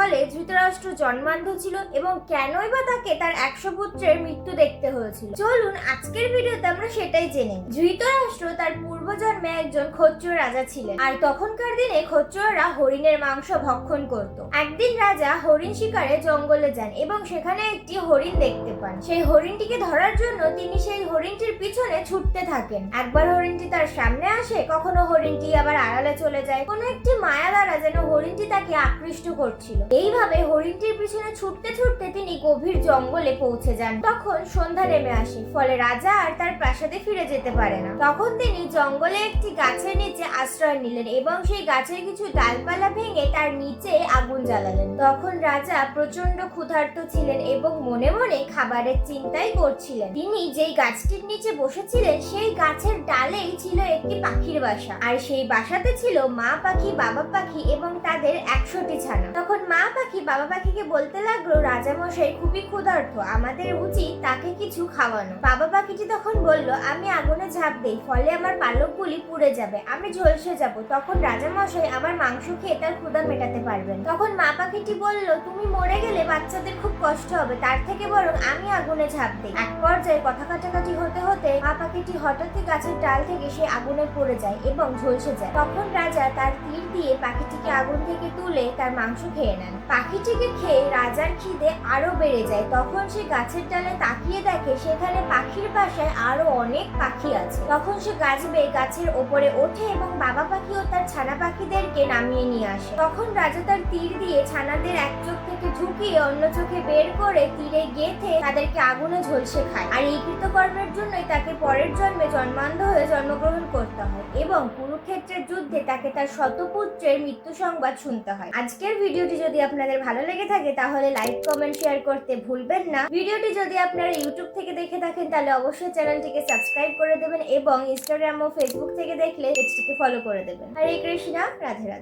জঙ্গলে ধৃতরাষ্ট্র জন্মান্ধ ছিল এবং কেনই বা তাকে তার 100 পুত্রের মৃত্যু দেখতে হয়েছিল। চলুন আজকের ভিডিওতে আমরা সেটাই জেনে নিই। ধৃতরাষ্ট্র তার পূর্বজন্মে একজন ক্ষত্রিয় রাজা ছিলেন, আর তখনকার দিনে ক্ষত্রিয়রা হরিণের মাংস ভক্ষণ করত। একদিন রাজা হরিণ শিকারে জঙ্গলে যান এবং সেখানে একটি হরিণ দেখতে পান। সেই হরিণটিকে ধরার জন্য তিনি সেই হরিণটির পিছনে ছুটতে থাকেন। একবার হরিণটি তার সামনে আসে, কখনো হরিণটি আবার আড়ালে চলে যায়। কোনো একটি মায়া দ্বারা যেন হরিণটি তাকে আকৃষ্ট করছিল। এইভাবে হরিণটির পিছনে ছুটতে ছুটতে তিনি গভীর জঙ্গলে পৌঁছে যান। তখন সন্ধ্যা নেমে আসে, ফলে রাজা আর তার প্রাসাদে ফিরে যেতে পারে না। তখন তিনি জঙ্গলে একটি গাছের নিচে আশ্রয় নিলেন এবং সেই গাছের কিছু ডালপালা ভেঙে তার নিচে আগুন জ্বালালেন। তখন রাজা প্রচন্ড ক্ষুধার্ত ছিলেন এবং মনে মনে খাবারের চিন্তাই করছিলেন। তিনি যেই গাছটির নিচে বসেছিলেন সেই গাছের ডালেই ছিল একটি পাখির বাসা, আর সেই বাসাতে ছিল মা পাখি, বাবা পাখি এবং তাদের 100টি ছানা। তখন মা পাখি বাবা পাখিকে বলতে লাগলো, রাজামশাই খুবই ক্ষুধার্ত, আমাদের উচিত তাকে কিছু খাওয়ানো। বাবা পাখিটি তখন বলল, আমি আগুনে ঝাঁপ দেই, ফলে আমার পালকগুলি পুড়ে যাবে, আমি ঝলসে যাব, তখন রাজামশাই আমার মাংস খেয়ে তার ক্ষুধা মেটাতে পারবেন। তখন মা পাখিটি বলল, তুমি মরে গেলে বাচ্চাদের খুব কষ্ট হবে, তার থেকে বরং আমি আগুনে ঝাঁপ দিই। এক পর্যায়ে কথা কাটাকাটি হতে হতে মা পাখিটি হঠাৎই গাছের ডাল থেকে সে আগুনে পড়ে যায় এবং ঝলসে যায়। তখন রাজা তার তীর দিয়ে পাখিটিকে আগুন থেকে তুলে তার মাংস খেয়ে নেন। পাখিটিকে খেয়ে রাজার খিদে আরো বেড়ে যায়। তখন সে গাছের ডালে তাকিয়ে দেখে সেখানে পাখির বাসায় আরো অনেক পাখি আছে। তখন সে গাছ বেয়ে গাছের ওপরে ওঠে এবং বাবা পাখি ও তার ছানা পাখিদেরকে নামিয়ে নিয়ে আসে। তখন রাজা তার তীর দিয়ে ছানাদের এক চোখ থেকে ঢুকিয়ে অন্য চোখে বের করে তীরে গেঁথে তাদেরকে আগুনে ঝলসে খায়। আর এই কৃতকর্মের জন্যই তাকে পরের জন্মে জন্মান্ধ হয়ে জন্মগ্রহণ করতে হয় এবং কুরুক্ষেত্রের যুদ্ধে তাকে তার শতপুত্রের মৃত্যু সংবাদ শুনতে হয়। আজকের ভিডিওটি যদি আপনাদের ভালো লেগে থাকে তাহলে লাইক, কমেন্ট, শেয়ার করতে ভুলবেন না। ভিডিওটি যদি আপনারা ইউটিউব থেকে দেখে থাকেন তাহলে অবশ্যই চ্যানেলটিকে সাবস্ক্রাইব করে দেবেন এবং ইনস্টাগ্রাম ও ফেসবুক থেকে দেখলে পেজটিকে ফলো করে দেবেন। হরে কৃষ্ণা, রাধে রাধে।